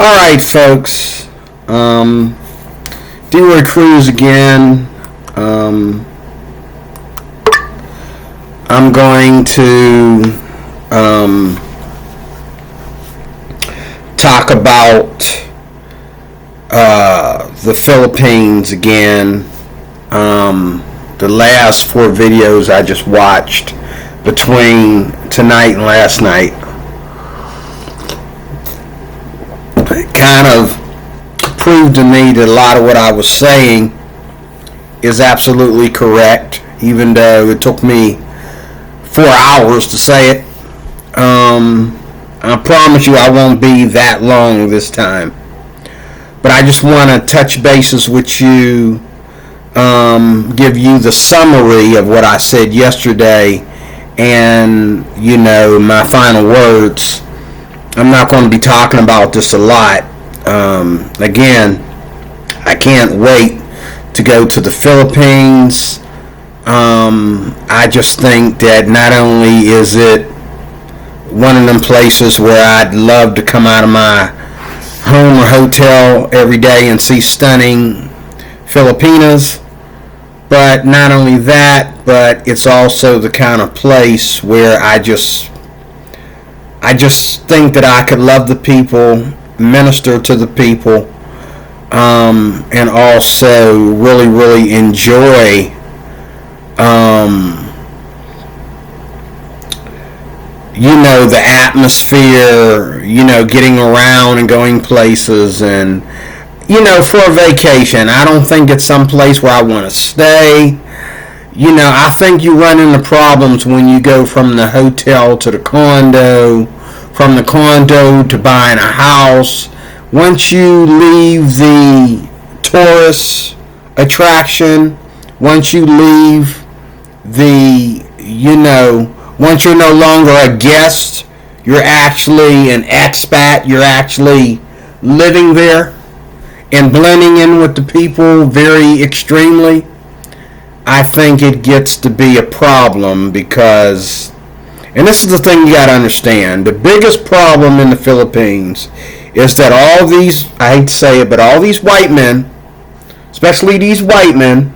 Alright, folks. D-Roy Cruz again. I'm going to talk about the Philippines again. The last 4 videos I just watched between tonight and last night kind of proved to me that a lot of what I was saying is absolutely correct, even though it took me 4 hours to say it. I promise you I won't be that long this time. But I just want to touch bases with you, give you the summary of what I said yesterday, and, my final words. I'm not going to be talking about this a lot. Again, I can't wait to go to the Philippines. I just think that not only is it one of them places where I'd love to come out of my home or hotel every day and see stunning Filipinas, but not only that, but it's also the kind of place where I just think that I could love the people, minister to the people, and also really, really enjoy the atmosphere, getting around and going places, and for a vacation. I don't think it's some place where I want to stay. I think you run into problems when you go from the hotel to the condo, from the condo to buying a house. Once you leave the tourist attraction, once you leave once you're no longer a guest, you're actually an expat, you're actually living there and blending in with the people very extremely, I think it gets to be a problem because, and this is the thing you got to understand, the biggest problem in the Philippines is that all these, I hate to say it, but all these white men, especially these white men,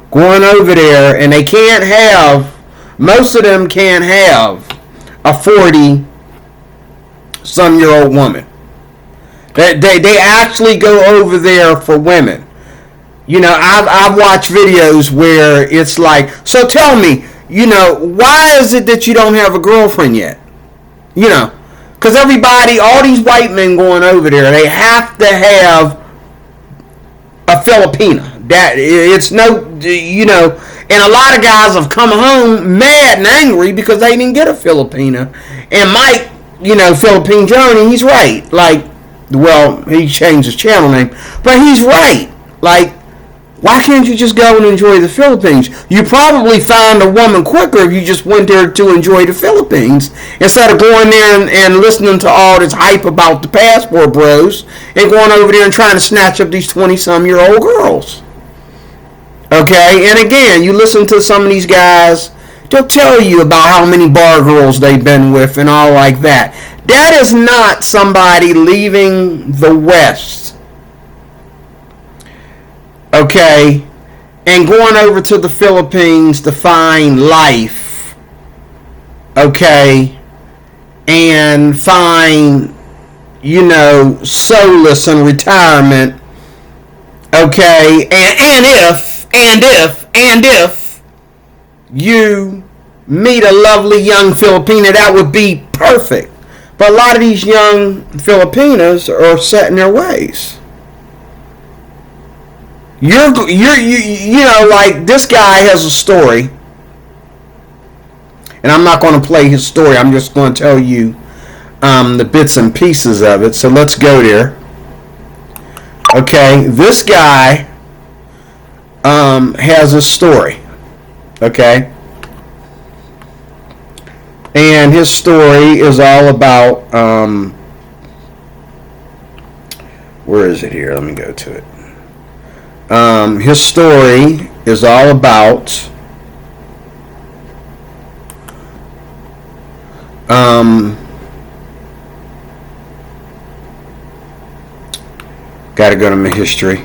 going over there, and they can't have, most of them can't have a 40-some-year-old woman. They actually go over there for women. I've watched videos where it's like, so tell me, why is it that you don't have a girlfriend yet? Because everybody, all these white men going over there, they have to have a Filipina. That it's no, and a lot of guys have come home mad and angry because they didn't get a Filipina. And Mike, Philippine Journey, he's right. Like, well, he changed his channel name, but he's right. Like, why can't you just go and enjoy the Philippines? You probably find a woman quicker if you just went there to enjoy the Philippines instead of going there and listening to all this hype about the passport bros and going over there and trying to snatch up these 20-some-year-old girls. Okay? And again, you listen to some of these guys, they'll tell you about how many bar girls they've been with and all like that. That is not somebody leaving the West, okay, and going over to the Philippines to find life, okay, and find, solace and retirement, okay, and if you meet a lovely young Filipina, that would be perfect. But a lot of these young Filipinas are set in their ways. Like this guy has a story, and I'm not going to play his story. I'm just going to tell you the bits and pieces of it. So let's go there. Okay, this guy has a story. Okay, and his story is all about where is it here? Let me go to it. His story is all about Got to go to my history.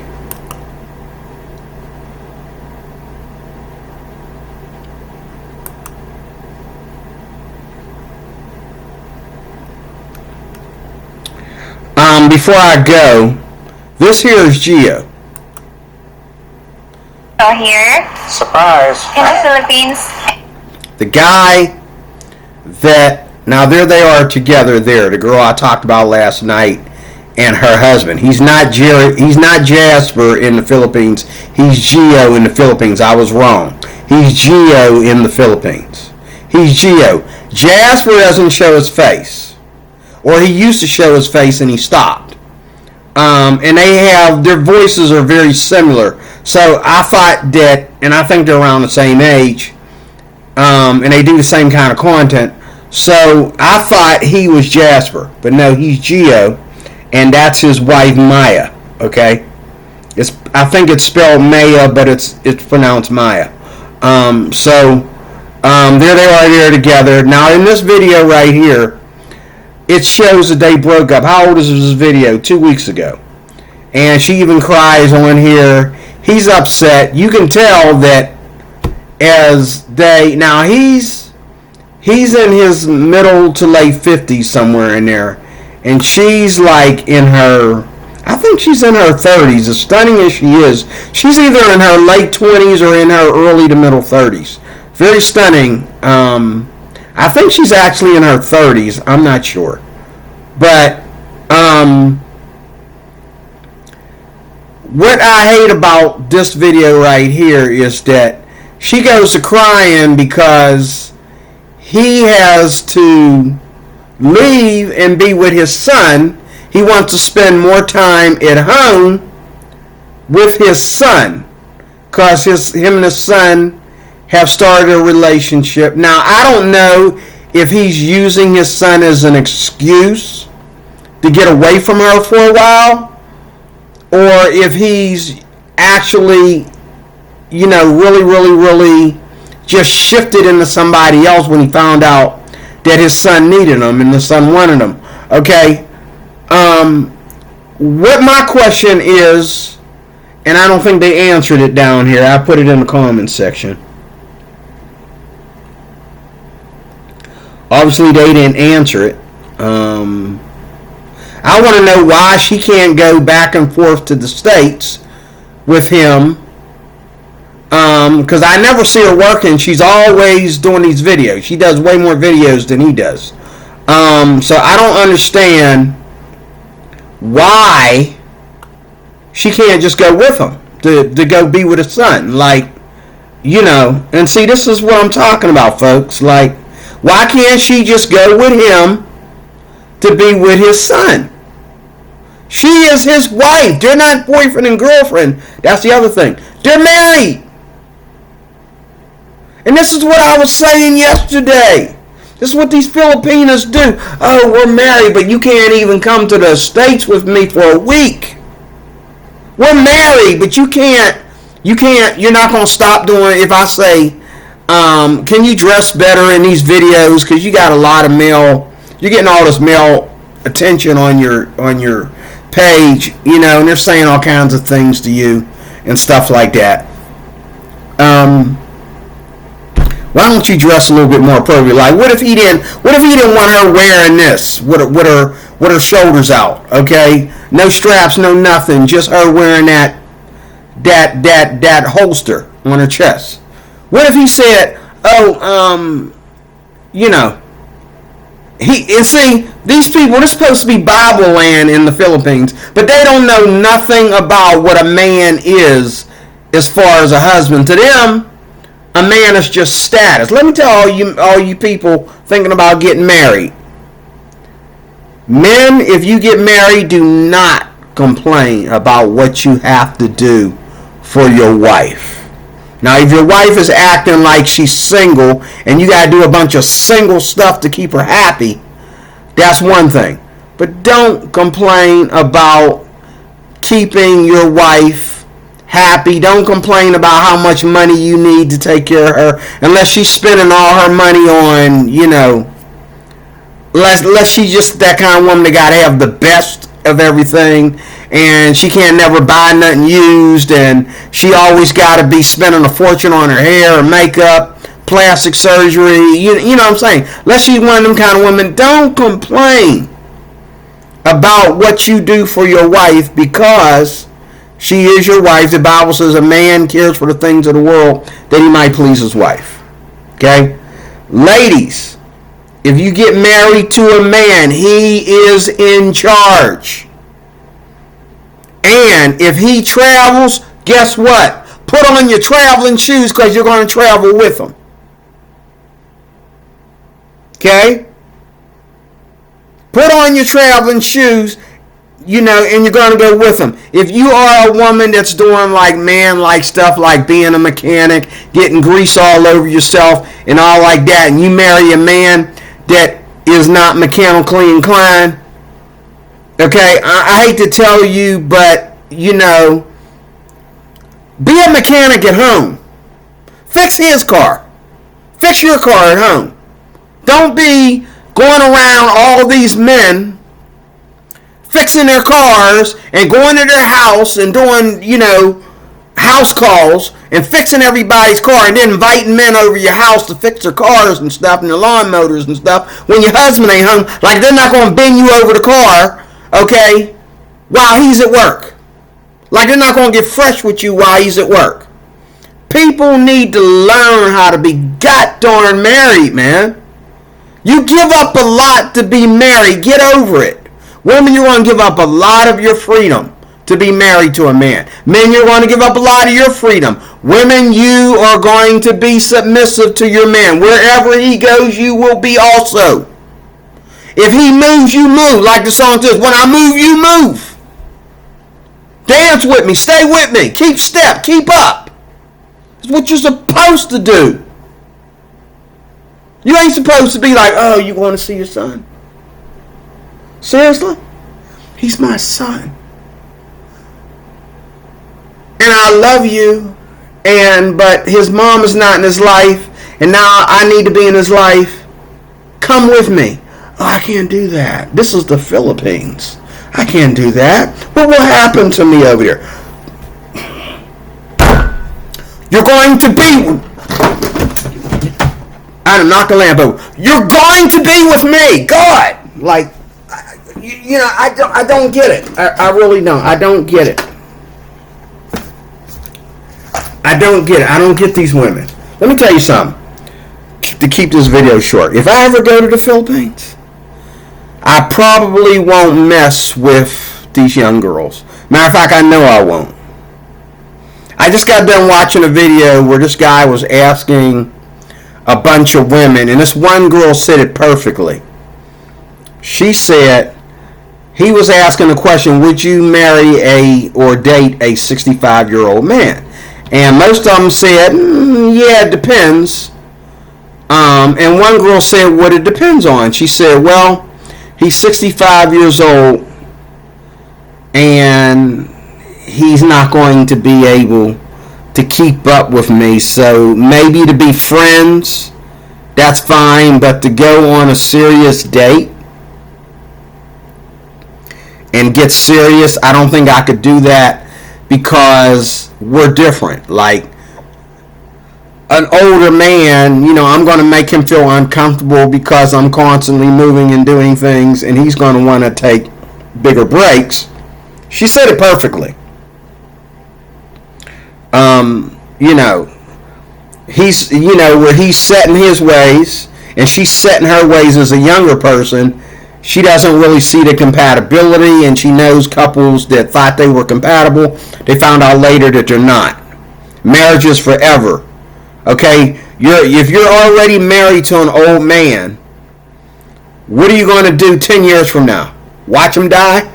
Before I go, this here is Gio. Here. Surprise. In the Philippines. The guy that, now there they are together there, the girl I talked about last night and her husband. He's not Jasper in the Philippines. He's Gio in the Philippines. I was wrong. He's Gio in the Philippines. He's Gio. Jasper doesn't show his face. Or he used to show his face and he stopped. And their voices are very similar. So I thought that, and I think they're around the same age, and they do the same kind of content. So I thought he was Jasper, but no, he's Gio, and that's his wife Maya. Okay, I think it's spelled Maya, but it's pronounced Maya. There they are there together. Now in this video right here, it shows that they broke up. How old is this video? 2 weeks ago. And she even cries on here. He's upset. You can tell that now he's in his middle to late 50s, somewhere in there. And she's like I think she's in her 30s. As stunning as she is, she's either in her late 20s or in her early to middle 30s. Very stunning. I think she's actually in her 30s. I'm not sure. But what I hate about this video right here is that she goes to crying because he has to leave and be with his son. He wants to spend more time at home with his son because him and his son have started a relationship. Now, I don't know if he's using his son as an excuse to get away from her for a while, or if he's actually, really just shifted into somebody else when he found out that his son needed him and the son wanted him. Okay? What my question is, and I don't think they answered it down here. I put it in the comments section. Obviously, they didn't answer it. I want to know why she can't go back and forth to the States with him. Because I never see her working. She's always doing these videos. She does way more videos than he does. So I don't understand why she can't just go with him to go be with his son. And see, this is what I'm talking about, folks. Why can't she just go with him to be with his son? She is his wife. They're not boyfriend and girlfriend. That's the other thing. They're married. And this is what I was saying yesterday. This is what these Filipinos do. Oh, we're married, but you can't even come to the States with me for a week. We're married, but you're not going to stop doing, if I say, can you dress better in these videos? Because you got a lot of you're getting all this male attention on your page, and they're saying all kinds of things to you and stuff like that. Why don't you dress a little bit more appropriate? What if he didn't want her wearing this with her shoulders out? Okay, no straps, no nothing, just her wearing that holster on her chest. What if he said, these people, they're supposed to be Bible land in the Philippines, but they don't know nothing about what a man is as far as a husband. To them, a man is just status. Let me tell all you people thinking about getting married. Men, if you get married, do not complain about what you have to do for your wife. Now, if your wife is acting like she's single and you got to do a bunch of single stuff to keep her happy, that's one thing. But don't complain about keeping your wife happy. Don't complain about how much money you need to take care of her unless she's spending all her money on, unless she's just that kind of woman that got to have the best of everything, and she can't never buy nothing used, and she always got to be spending a fortune on her hair or makeup, plastic surgery. You know what I'm saying? Unless she's one of them kind of women, don't complain about what you do for your wife, because she is your wife. The Bible says a man cares for the things of the world that he might please his wife. Okay? Ladies, if you get married to a man, he is in charge. And if he travels, guess what? Put on your traveling shoes, because you're going to travel with him. Okay? Put on your traveling shoes, and you're going to go with him. If you are a woman that's doing like man-like stuff, like being a mechanic, getting grease all over yourself and all like that, and you marry a man that is not mechanically inclined, okay, I hate to tell you, but, be a mechanic at home. Fix his car. Fix your car at home. Don't be going around all these men fixing their cars and going to their house and doing, house calls and fixing everybody's car, and then inviting men over your house to fix their cars and stuff and their lawn motors and stuff when your husband ain't home. Like, they're not going to bend you over the car, okay, while he's at work. Like, they're not going to get fresh with you while he's at work. People need to learn how to be god-darn married, man. You give up a lot to be married. Get over it. Women, you're going to give up a lot of your freedom to be married to a man. Men, you're going to give up a lot of your freedom. Women, you are going to be submissive to your man. Wherever he goes, you will be also. If he moves, you move. Like the song says, when I move, you move. Dance with me. Stay with me. Keep step. Keep up. It's what you're supposed to do. You ain't supposed to be like, oh, you want to see your son? Seriously? He's my son. And I love you, but his mom is not in his life, and now I need to be in his life. Come with me. Oh, I can't do that. This is the Philippines. I can't do that. What will happen to me over there? You're going to be... I done knocked the lamp over. You're going to be with me. God. Like, I don't get it. I really don't. I don't get it. I don't get it. I don't get these women. Let me tell you something. To keep this video short. If I ever go to the Philippines, I probably won't mess with these young girls. Matter of fact, I know I won't. I just got done watching a video where this guy was asking a bunch of women, and this one girl said it perfectly. She said, he was asking the question, would you marry or date a 65-year-old man? And most of them said, yeah, it depends. And one girl said, what it depends on? She said, well, he's 65 years old, and he's not going to be able to keep up with me, so maybe to be friends, that's fine, but to go on a serious date and get serious, I don't think I could do that, because we're different. Like, an older man, I'm going to make him feel uncomfortable because I'm constantly moving and doing things, and he's going to want to take bigger breaks. She said it perfectly. He's, where he's setting his ways and she's setting her ways as a younger person. She doesn't really see the compatibility, and she knows couples that thought they were compatible, they found out later that they're not. Marriage is forever. Okay? If you're already married to an old man, what are you going to do 10 years from now? Watch him die?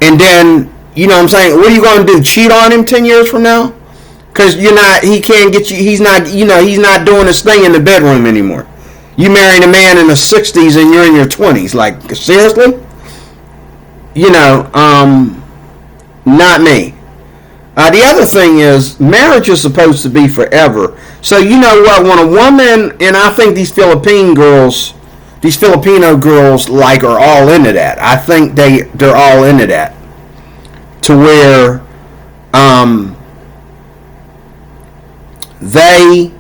And then, what I'm saying? What are you going to do? Cheat on him 10 years from now? Because he can't get you, he's not doing his thing in the bedroom anymore. You marrying a man in the 60s and you're in your 20s. Like, seriously? Not me. The other thing is, marriage is supposed to be forever. So, you know what? When a woman, and I think these Philippine girls, these Filipino girls are all into that. I think they're all into that, to where they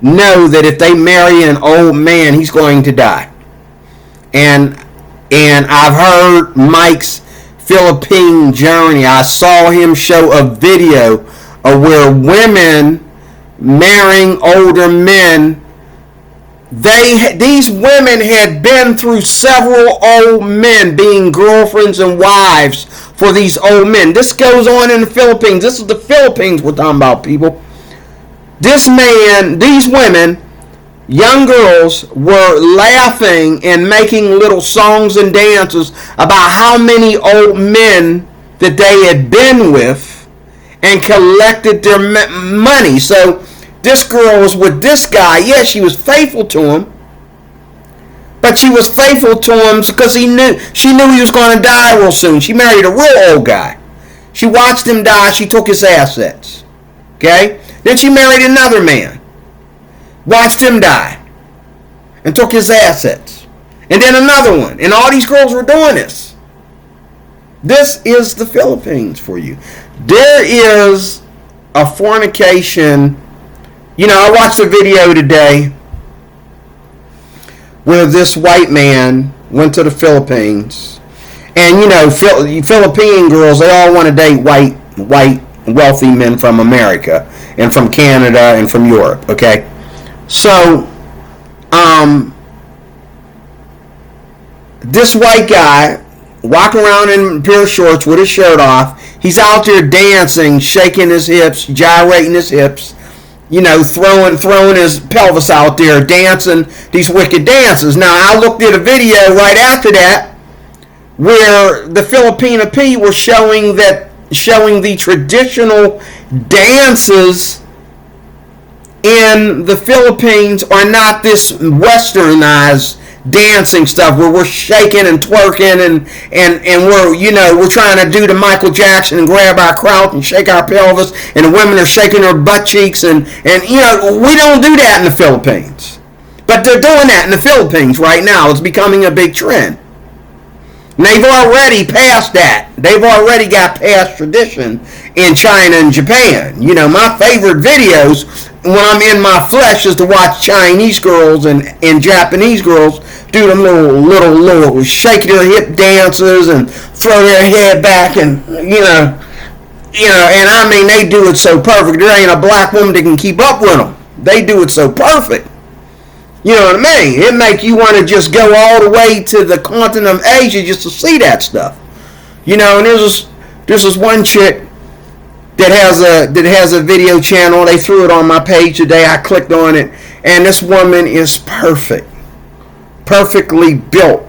know that if they marry an old man, he's going to die. And I've heard Mike's Philippine journey. I saw him show a video of where women marrying older men. These women had been through several old men being girlfriends and wives for these old men. This goes on in the Philippines. This is the Philippines we're talking about, people. This man, these women, young girls, were laughing and making little songs and dances about how many old men that they had been with and collected their money. So this girl was with this guy. Yes, she was faithful to him, but she was faithful to him because she knew he was going to die real soon. She married a real old guy. She watched him die. She took his assets. Okay? Then she married another man, watched him die, and took his assets. And then another one. And all these girls were doing this. This is the Philippines for you. There is a fornication. I watched a video today where this white man went to the Philippines. And, Philippine girls, they all want to date white, wealthy men from America and from Canada and from Europe, okay? So, this white guy walking around in a pair of shorts with his shirt off, he's out there dancing, shaking his hips, gyrating his hips, throwing his pelvis out there, dancing these wicked dances. Now, I looked at a video right after that where the Filipina P were showing the traditional dances in the Philippines are not this westernized dancing stuff where we're shaking and twerking and we're trying to do the Michael Jackson and grab our crotch and shake our pelvis, and the women are shaking their butt cheeks and we don't do that in the Philippines. But they're doing that in the Philippines right now. It's becoming a big trend. And they've already passed that. They've already got past tradition in China and Japan. My favorite videos when I'm in my flesh is to watch Chinese girls and Japanese girls do them little shake their hip dances and throw their head back and and I mean they do it so perfect. There ain't a black woman that can keep up with them. They do it so perfect. You know what I mean? It make you want to just go all the way to the continent of Asia just to see that stuff. And there's this one chick that has a video channel. They threw it on my page today. I clicked on it, and this woman is perfectly built,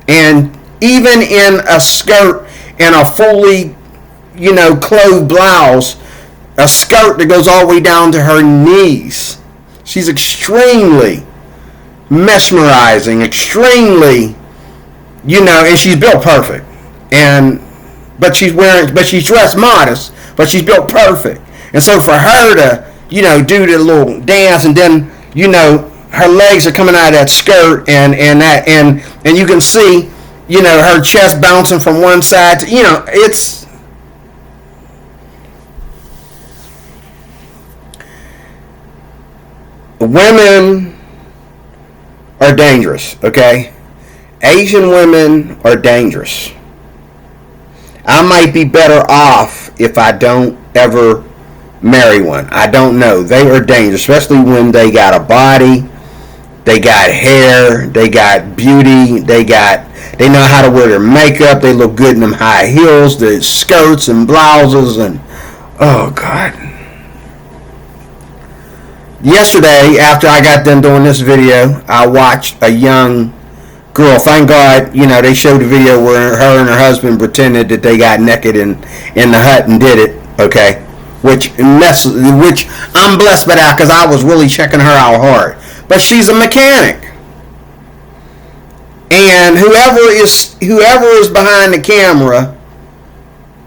and even in a skirt and a fully, clothed blouse, a skirt that goes all the way down to her knees. She's extremely mesmerizing, extremely, and she's built perfect, but she's dressed modest, but she's built perfect. And so for her to, do the little dance, and then, her legs are coming out of that skirt, and you can see, her chest bouncing from one side to, it's, women are dangerous, okay? Asian women are dangerous. I might be better off if I don't ever marry one. I don't know. They are dangerous, especially when they got a body, they got hair, they got beauty, they know how to wear their makeup, they look good in them high heels, the skirts and blouses, and oh God. Yesterday, after I got done doing this video, I watched a young girl. Thank God, they showed the video where her and her husband pretended that they got naked in the hut and did it, okay? Which I'm blessed by that because I was really checking her out hard. But she's a mechanic. And whoever is behind the camera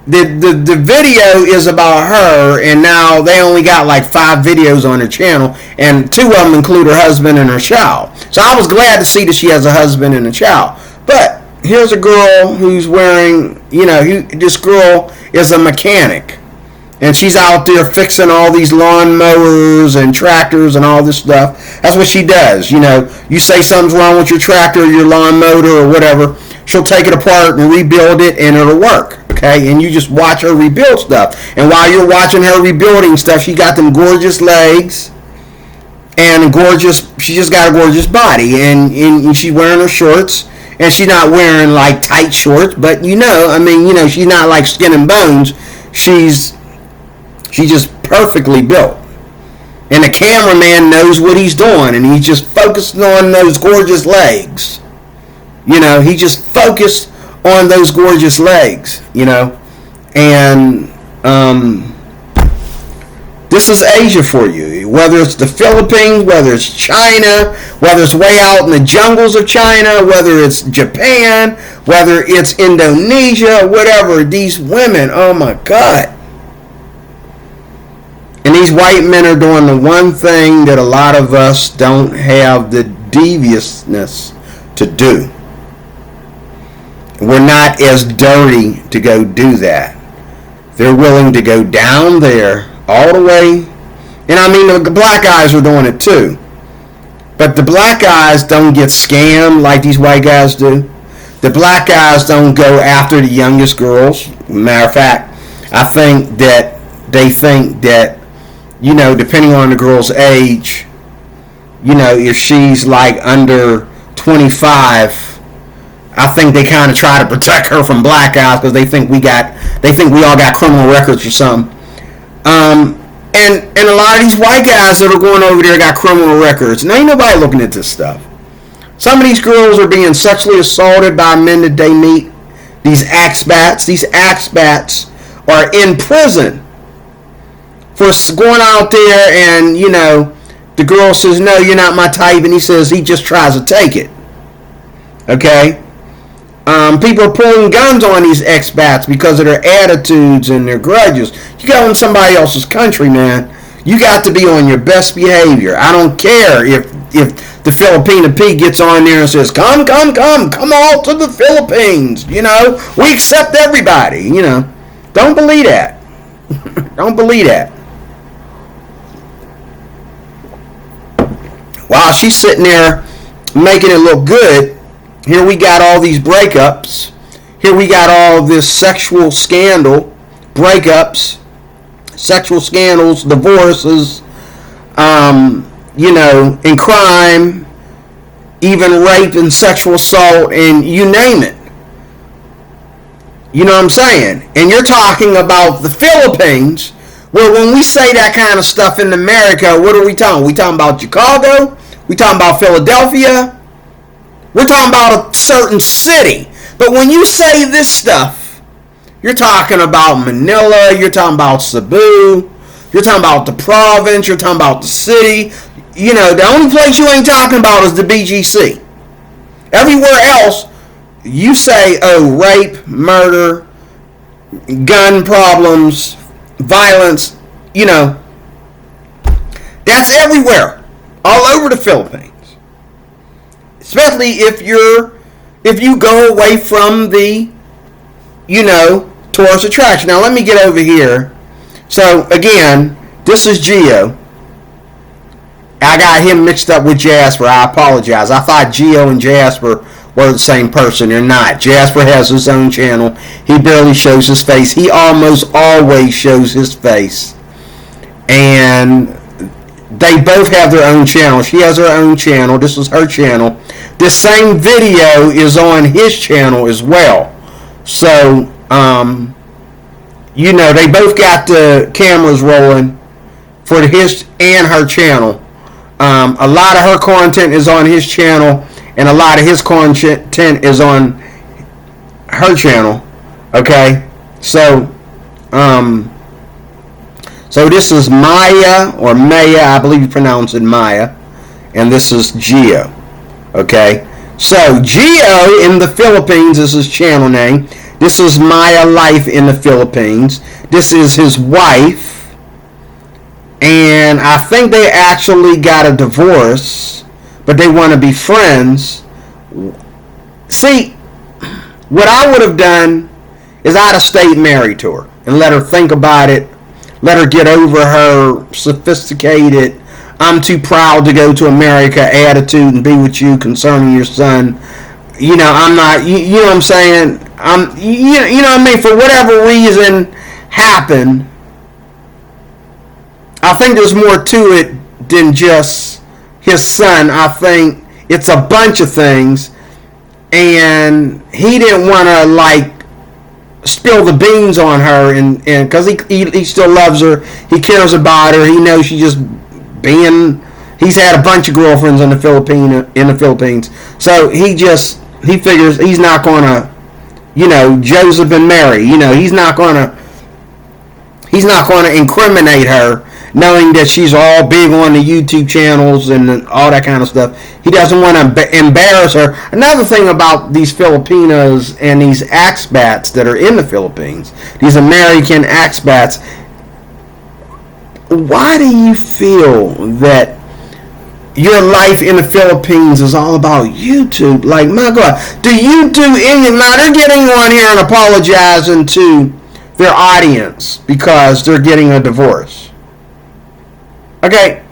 the video is about her, and now they only got like 5 videos on her channel, and 2 of them include her husband and her child. So I was glad to see that she has a husband and a child. But here's a girl who's wearing, this girl is a mechanic, and she's out there fixing all these lawn mowers and tractors and all this stuff. That's what she does. You say something's wrong with your tractor or your lawn mower or whatever, she'll take it apart and rebuild it, and it'll work. Okay, and you just watch her rebuild stuff. And while you're watching her rebuilding stuff, she got them gorgeous legs and she just got a gorgeous body, and she's wearing her shorts, and she's not wearing like tight shorts, but she's not like skin and bones. She's just perfectly built. And the cameraman knows what he's doing, and he's just focusing on those gorgeous legs. He just focused on those gorgeous legs, and this is Asia for you. Whether it's the Philippines, whether it's China, whether it's way out in the jungles of China, whether it's Japan, whether it's Indonesia, whatever, these women, oh my God. And these white men are doing the one thing that a lot of us don't have the deviousness to do. We're not as dirty to go do that. They're willing to go down there all the way. And the black guys are doing it too. But the black guys don't get scammed like these white guys do. The black guys don't go after the youngest girls. Matter of fact, I think that they think that, depending on the girl's age, if she's like under 25, I think they kind of try to protect her from black guys because they think we all got criminal records or something. And a lot of these white guys that are going over there got criminal records. And ain't nobody looking at this stuff. Some of these girls are being sexually assaulted by men that they meet. These expats. These expats are in prison for going out there, and the girl says, no, you're not my type, and he says he just tries to take it. Okay? People are pulling guns on these expats because of their attitudes and their grudges. You go in somebody else's country, man, you got to be on your best behavior. I don't care if the Filipino P gets on there and says, come all to the Philippines. We accept everybody. Don't believe that. Don't believe that. While she's sitting there making it look good, here we got all these breakups. Here we got all this sexual scandal, breakups, sexual scandals, divorces, and crime, even rape and sexual assault, and you name it. You know what I'm saying? And you're talking about the Philippines, where when we say that kind of stuff in America, what are we talking? We talking about Chicago? We talking about Philadelphia? We're talking about a certain city. But when you say this stuff, you're talking about Manila, you're talking about Cebu, you're talking about the province, you're talking about the city. The only place you ain't talking about is the BGC. Everywhere else, you say, rape, murder, gun problems, violence, that's everywhere, all over the Philippines. Especially if you go away from the, tourist attraction. Now let me get over here. So again, this is Gio. I got him mixed up with Jasper. I apologize. I thought Gio and Jasper were the same person. They're not. Jasper has his own channel. He barely shows his face. He almost always shows his face. And they both have their own channel. She has her own channel. This is her channel. This same video is on his channel as well. So, they both got the cameras rolling for his and her channel. A lot of her content is on his channel, and a lot of his content is on her channel. Okay? So this is Maya, or Maya, I believe you pronounce it Maya, and this is Gio. Okay? So Gio in the Philippines is his channel name. This is Maya life in the Philippines. This is his wife. And I think they actually got a divorce, but they want to be friends. See, what I would have done is I'd have stayed married to her and let her think about it. Let her get over her sophisticated, I'm too proud to go to America attitude and be with you concerning your son. You know, I'm not, you know what I'm saying? You know what I mean? For whatever reason happened, I think there's more to it than just his son. I think it's a bunch of things. And he didn't want to, like, spill the beans on her, and because he still loves her, he cares about her, he knows she's just being, he's had a bunch of girlfriends in the Philippines, so he figures he's not gonna, you know, Joseph and Mary, you know, he's not gonna incriminate her, knowing that she's all big on the YouTube channels and all that kind of stuff. He doesn't want to embarrass her. Another thing about these Filipinos and these expats that are in the Philippines, these American expats, why do you feel that your life in the Philippines is all about YouTube? Like, my God, do you do any? Now, they're getting on here and apologizing to their audience because they're getting a divorce. Okay,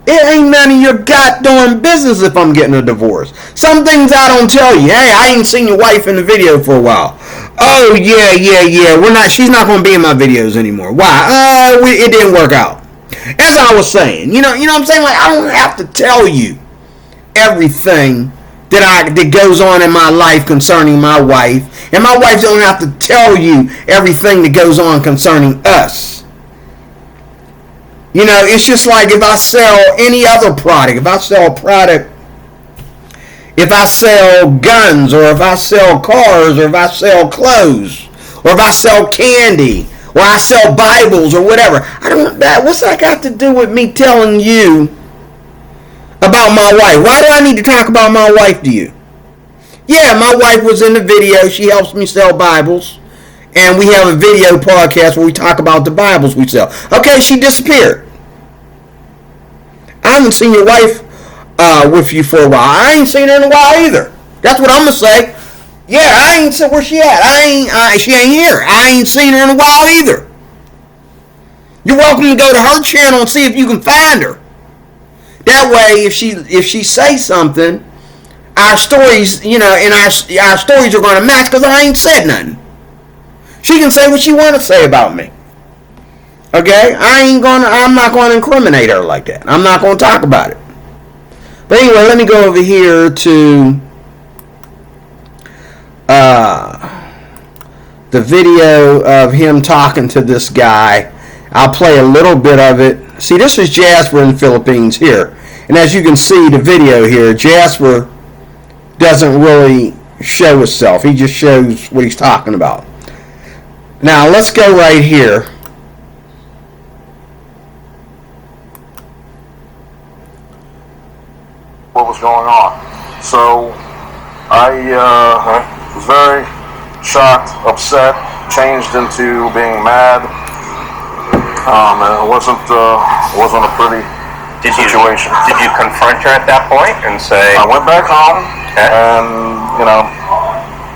it ain't none of your goddamn business if I'm getting a divorce. Some things I don't tell you. Hey, I ain't seen your wife in the video for a while. Oh yeah. She's not gonna be in my videos anymore. Why? It didn't work out. As I was saying, you know what I'm saying. Like, I don't have to tell you everything that goes on in my life concerning my wife, and my wife don't have to tell you everything that goes on concerning us. You know, it's just like if I sell any other product. If I sell a product, if I sell guns, or if I sell cars, or if I sell clothes, or if I sell candy, or I sell Bibles, or whatever. What's that got to do with me telling you about my wife? Why do I need to talk about my wife to you? Yeah, my wife was in the video. She helps me sell Bibles. And we have a video podcast where we talk about the Bibles we sell. Okay, she disappeared. I haven't seen your wife with you for a while. I ain't seen her in a while either. That's what I'm going to say. Yeah, I ain't seen where she at. She ain't here. I ain't seen her in a while either. You're welcome to go to her channel and see if you can find her. That way, if she says something, our stories, you know, and our stories are going to match because I ain't said nothing. She can say what she want to say about me. Okay? I'm not going to incriminate her like that. I'm not going to talk about it. But anyway, let me go over here to the video of him talking to this guy. I'll play a little bit of it. See, this is Jasper in the Philippines here. And as you can see, the video here, Jasper doesn't really show himself. He just shows what he's talking about. Now, let's go right here. What was going on? So, I was very shocked, upset, changed into being mad. And it wasn't a pretty situation. Did you confront her at that point and say? I went back home, and you know,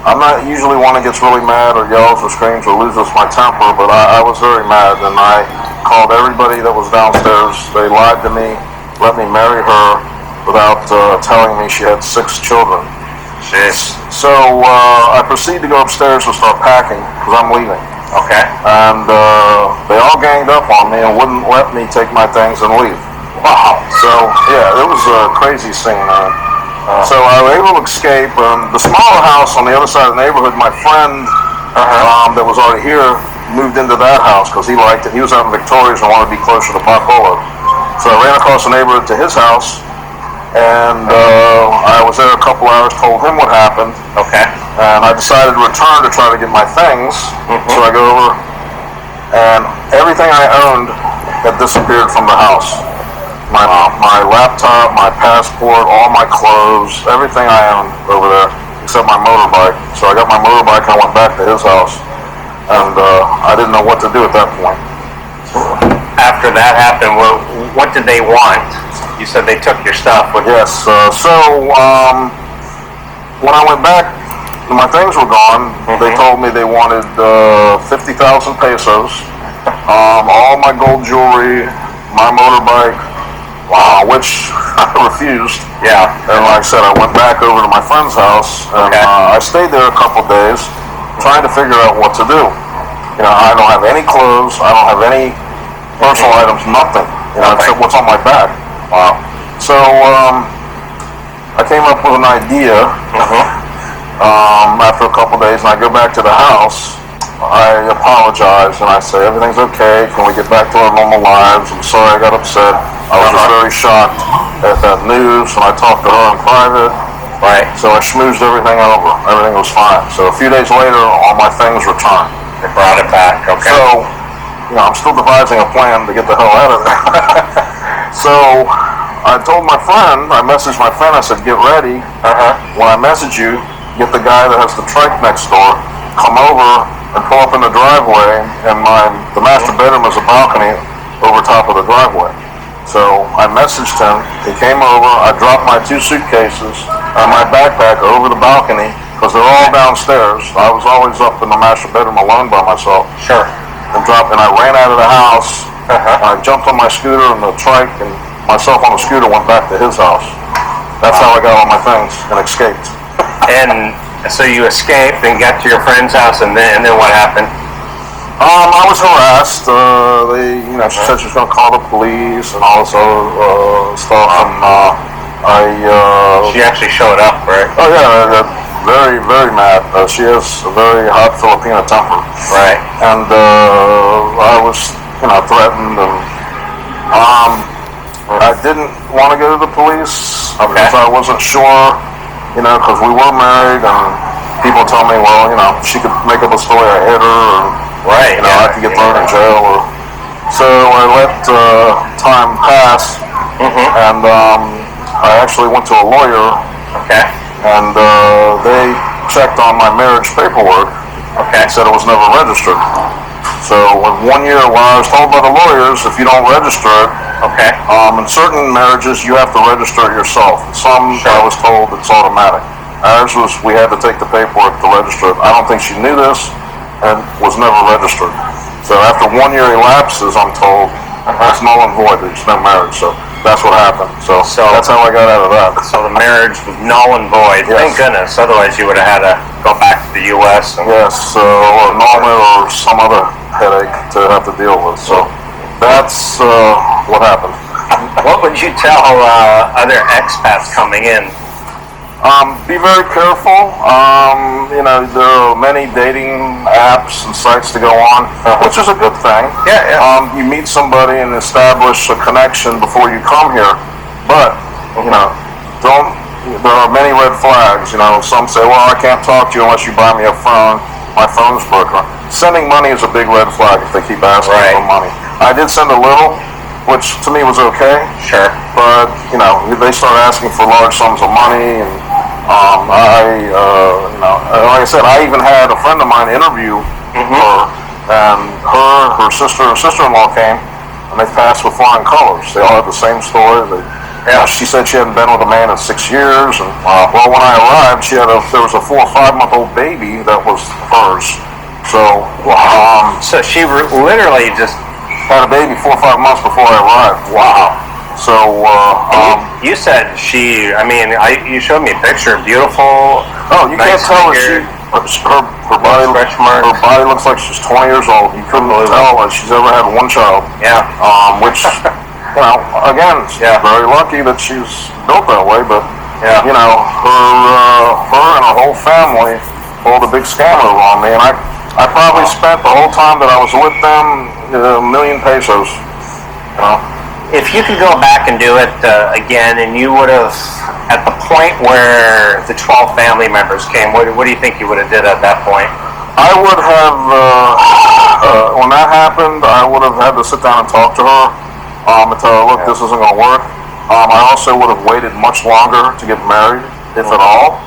I'm not usually one that gets really mad or yells or screams or loses my temper, but I was very mad, and I called everybody that was downstairs. They lied to me, let me marry her without telling me she had 6 children. Jeez. So I proceeded to go upstairs and start packing because I'm leaving. Okay. And they all ganged up on me and wouldn't let me take my things and leave. Wow. So yeah, it was a crazy scene. So I was able to escape. The smaller house on the other side of the neighborhood, my friend that was already here moved into that house because he liked it. He was out in Victoria's and wanted to be closer to Bacolod. So I ran across the neighborhood to his house, and I was there a couple hours, told him what happened. Okay. And I decided to return to try to get my things. So I go over, and everything I owned had disappeared from the house. My laptop, my passport, all my clothes, everything I owned over there except my motorbike. So I got my motorbike and I went back to his house, and I didn't know what to do at that point. After that happened, what did they want? You said they took your stuff. Yes. When I went back, my things were gone. They told me they wanted 50,000 pesos, all my gold jewelry, my motorbike, which I refused. Yeah. And like I said, I went back over to my friend's house, and I stayed there a couple of days, trying to figure out what to do. You know, I don't have any clothes, I don't have any personal items, nothing. You know, except what's on my back. Wow. So I came up with an idea. After a couple days, and I go back to the house, I apologize and I say, everything's okay, can we get back to our normal lives? I'm sorry I got upset. I was just very shocked at that news, and I talked to her in private. Right. So I schmoozed everything over. Everything was fine. So a few days later, all my things returned. They brought it back, okay. So, you know, I'm still devising a plan to get the hell out of there. So I told my friend, I messaged my friend, I said, get ready. When I message you, get the guy that has the trike next door, come over and pull up in the driveway, and the master bedroom is a balcony over top of the driveway. So I messaged him, he came over, I dropped my 2 suitcases and my backpack over the balcony, because they're all downstairs. I was always up in the master bedroom alone by myself. Sure. And I ran out of the house, and I jumped on my scooter and the trike, and myself on the scooter went back to his house. That's how I got all my things and escaped. And so you escaped and got to your friend's house, and then what happened? I was harassed. She said she was going to call the police and all this other stuff, and she actually showed up, right? Oh yeah, very, very mad. She has a very hot Filipino temper. Right. And I was, threatened, and I didn't want to go to the police because I wasn't sure. Because we were married, and people tell me, well, she could make up a story I hit her, or, I could get thrown in jail. So I let time pass, and I actually went to a lawyer, and they checked on my marriage paperwork, and said it was never registered. So with 1 year, I was told by the lawyers, if you don't register it, in certain marriages you have to register it yourself. Some, I was told, it's automatic. Ours was, we had to take the paperwork to register it. I don't think she knew this, and was never registered. So after 1 year elapses, I'm told, it's null and void, there's no marriage. So that's what happened. So that's how I got out of that. So the marriage was null and void. Yes. Thank goodness. Otherwise, you would have had to go back to the U.S. Yes, or normal, or some other headache to have to deal with. So that's what happened. What would you tell other expats coming in? Be very careful. There are many dating apps and sites to go on, which is a good thing. You meet somebody and establish a connection before you come here. But, there are many red flags. Some say, well, I can't talk to you unless you buy me a phone. My phone's broken. Sending money is a big red flag if they keep asking for money. I did send a little, which to me was okay. Sure. But, they start asking for large sums of money, and like I said, I even had a friend of mine interview her, and her sister-in-law came, and they passed with flying colors. They all had the same story. She said she hadn't been with a man in 6 years, and well, when I arrived, there was a 4 or 5 month old baby that was hers. So, so she literally just had a baby 4 or 5 months before I arrived. Wow. So, you said you showed me a picture, beautiful. Oh, you nice can't tell figure. her body. Her body looks like she's 20 years old. You couldn't tell that she's ever had one child. Yeah. Which, again, she's very lucky that she's built that way. But her and her whole family pulled a big scam over on me, and I probably spent the whole time that I was with them $1 million pesos. If you could go back and do it again, and you would have, at the point where the 12 family members came, what do you think you would have did at that point? I would have, when that happened, I would have had to sit down and talk to her and tell her, look, this isn't going to work. I also would have waited much longer to get married, if at all.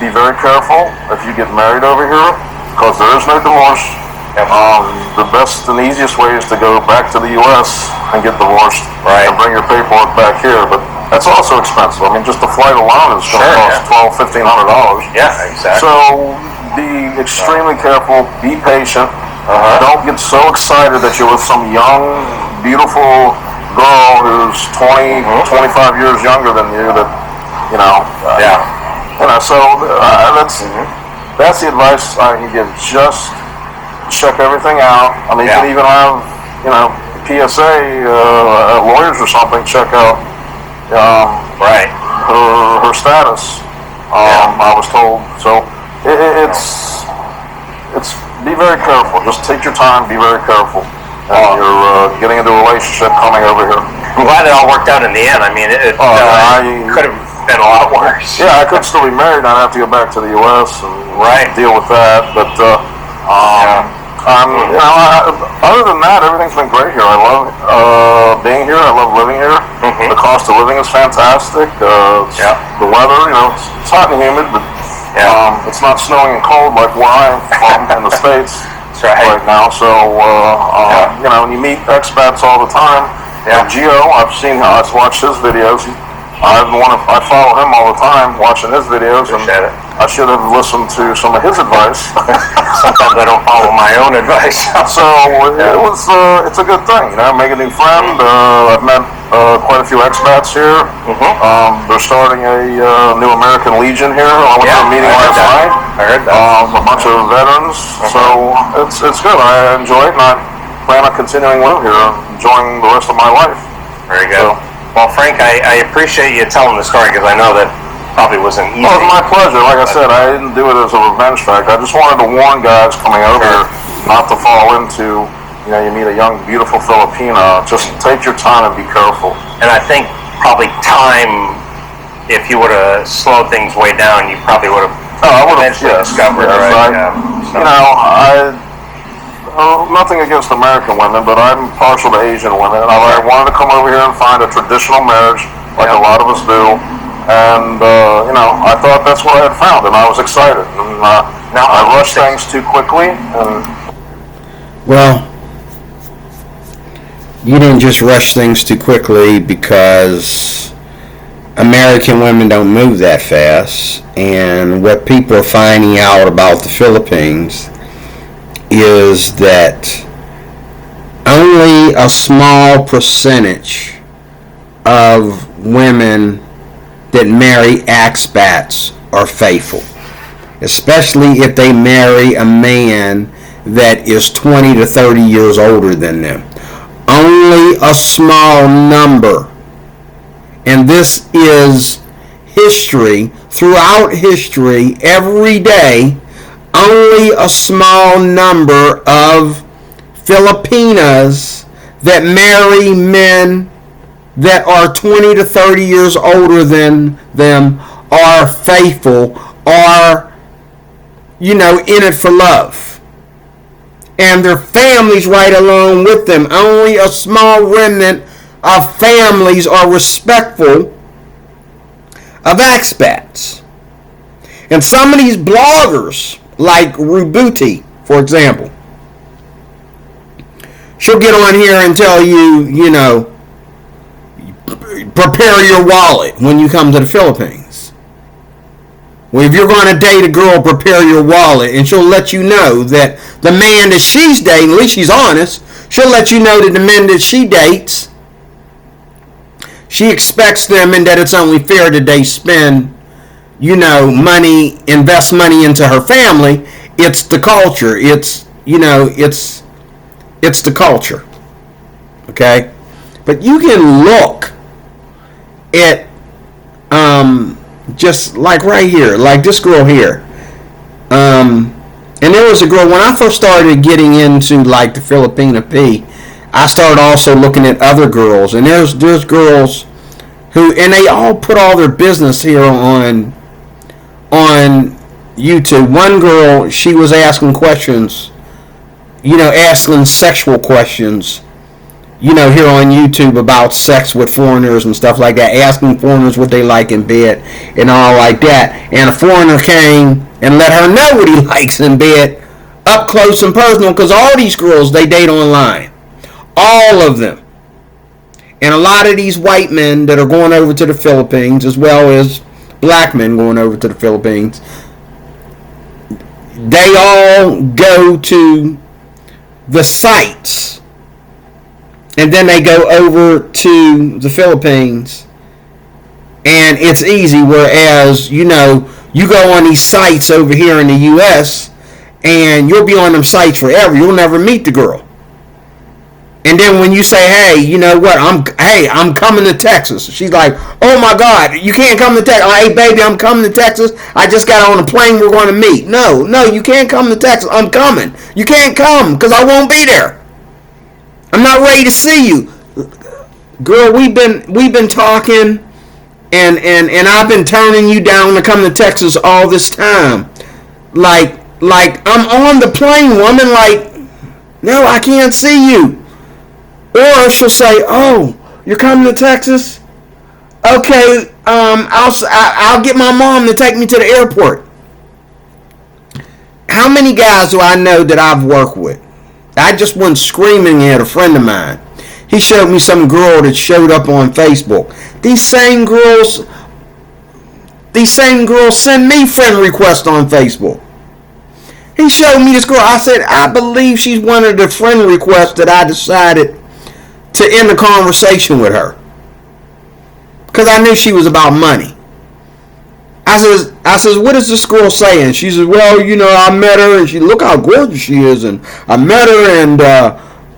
Be very careful if you get married over here, because there is no divorce. The best and easiest way is to go back to the U.S. and get divorced and bring your paperwork back here. But that's also expensive. I mean, just the flight alone is going to cost $1,200, $1,500. Yeah, exactly. So be extremely careful. Be patient. Don't get so excited that you're with some young, beautiful girl who's 20, 25 years younger than you. That So that's the advice I can give. Just check everything out. I mean, you can even have, PSA lawyers or something check out her status. I was told. So it's be very careful. Just take your time. Be very careful. You're getting into a relationship coming over here. I'm glad it all worked out in the end. I mean, it could have been a lot worse. Yeah, I could still be married and I'd have to go back to the U.S. and deal with that. But other than that, everything's been great here. I love being here. I love living here. The cost of living is fantastic. The weather, it's hot and humid, but it's not snowing and cold like where I am from in the States right now. So, when you meet expats all the time, Gio, I've watched his videos. I follow him all the time, watching his videos, and I should have listened to some of his advice. Sometimes I don't follow my own advice. So it's a good thing, make a new friend. I've met quite a few expats here. They're starting a new American Legion here. I went to a meeting last night. I heard that. A bunch of veterans. So it's good. I enjoy it, and I plan on continuing to live here, enjoying the rest of my life. Very good. Well, Frank, I appreciate you telling the story, because I know that probably wasn't easy. Well, it was my pleasure. Like I said, I didn't do it as a revenge fact. I just wanted to warn guys coming over here not to fall into, you meet a young, beautiful Filipina. Just take your time and be careful. And I think probably time, if you would have slowed things way down, you probably would have eventually discovered. Nothing against American women, but I'm partial to Asian women. And I wanted to come over here and find a traditional marriage, like a lot of us do. And, I thought that's what I had found, and I was excited. And now I rushed things too quickly. Well, you didn't just rush things too quickly, because American women don't move that fast. And what people are finding out about the Philippines is that only a small percentage of women that marry expats are faithful, especially if they marry a man that is 20 to 30 years older than them. Only a small number. And this is history, throughout history, every day. Only a small number of Filipinas that marry men that are 20 to 30 years older than them are faithful, are, in it for love. And their families right along with them. Only a small remnant of families are respectful of expats. And some of these bloggers, like Rubuti, for example, she'll get on here and tell you, prepare your wallet when you come to the Philippines. Well, if you're going to date a girl, prepare your wallet, and she'll let you know that the man that she's dating, at least she's honest, she'll let you know that the men that she dates, she expects them, and that it's only fair that they spend money, invest money into her family. It's the culture. It's the culture. Okay? But you can look at, just like right here, like this girl here. And there was a girl, when I first started getting into like the Filipina P, I started also looking at other girls. And there's girls who, and they all put all their business here on YouTube. One girl, she was asking questions, asking sexual questions here on YouTube about sex with foreigners and stuff like that, asking foreigners what they like in bed and all like that. And a foreigner came and let her know what he likes in bed up close and personal, because all these girls, they date online. All of them. And a lot of these white men that are going over to the Philippines, as well as black men going over to the Philippines, they all go to the sites, and then they go over to the Philippines, and it's easy. Whereas, you go on these sites over here in the U.S., and you'll be on them sites forever. You'll never meet the girl. And then when you say, hey, you know what, I'm coming to Texas. She's like, oh my God, you can't come to Texas. Hey, baby, I'm coming to Texas. I just got on a plane. We're going to meet. No, you can't come to Texas. I'm coming. You can't come because I won't be there. I'm not ready to see you. Girl, we've been talking, and I've been turning you down to come to Texas all this time. Like I'm on the plane, woman. Like, no, I can't see you. Or she'll say, "Oh, you're coming to Texas? Okay, I'll get my mom to take me to the airport." How many guys do I know that I've worked with? I just went screaming at a friend of mine. He showed me some girl that showed up on Facebook. These same girls send me friend requests on Facebook. He showed me this girl. I said, I believe she's one of the friend requests that I decided to end the conversation with her, because I knew she was about money. I says, what is this girl saying? She says, well, I met her, and look how gorgeous she is, and I met her, and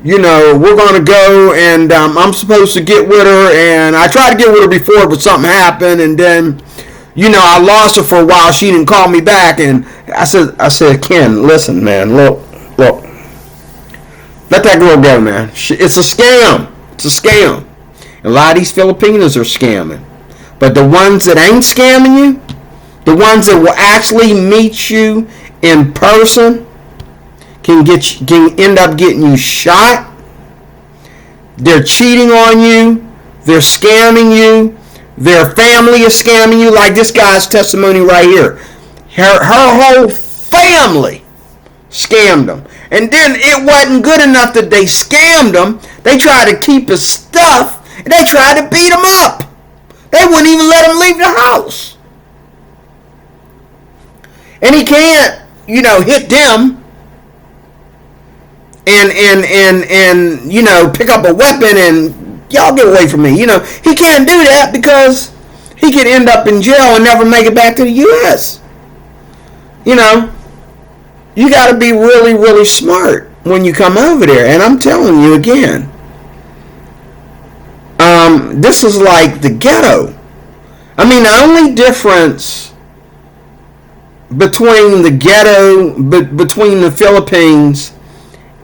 we're gonna go, and I'm supposed to get with her, and I tried to get with her before, but something happened, and then I lost her for a while. She didn't call me back, and I said, Ken, listen, man, look. Let that girl go, man. It's a scam. It's a scam. A lot of these Filipinos are scamming. But the ones that ain't scamming you, the ones that will actually meet you in person, can end up getting you shot. They're cheating on you. They're scamming you. Their family is scamming you. Like this guy's testimony right here. Her whole family scammed them. And then it wasn't good enough that they scammed him. They tried to keep his stuff, and they tried to beat him up. They wouldn't even let him leave the house. And he can't, hit them and pick up a weapon and y'all get away from me. He can't do that because he could end up in jail and never make it back to the U.S. You got to be really, really smart when you come over there. And I'm telling you again, this is like the ghetto. I mean, the only difference between the ghetto, between the Philippines